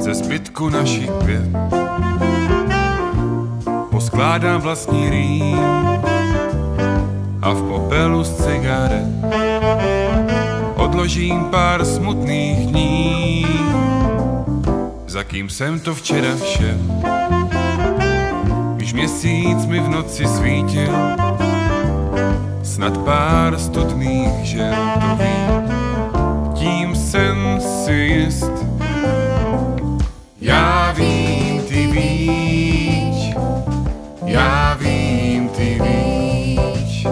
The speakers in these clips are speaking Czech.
ze zbytku našich květ poskládám vlastní rým a v popelu z cigaret odložím pár smutných dní, za kým jsem to včera šel, když měsíc mi v noci svítil, snad pár studných žel, to vím, tím jsem si jist. Já vím, ty víš, já vím, ty víš.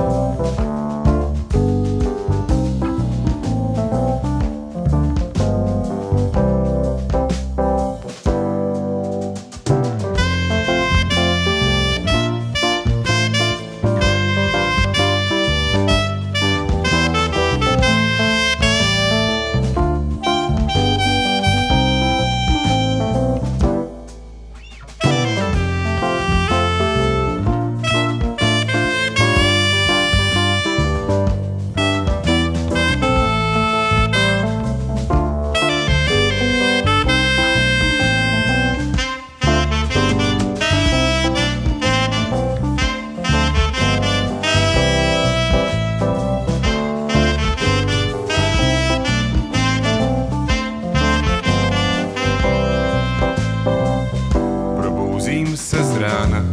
Probouzím se z rána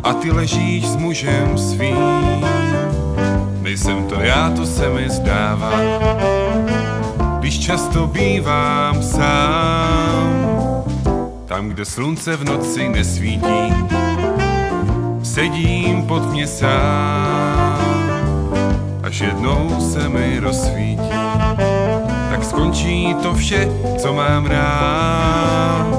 a ty ležíš s mužem svým. Nejsem to já, to se mi zdává, když často bývám sám. Tam, kde slunce v noci nesvítí, sedím pod mě sám. Až jednou se mi rozsvítí, tak skončí to vše, co mám rád.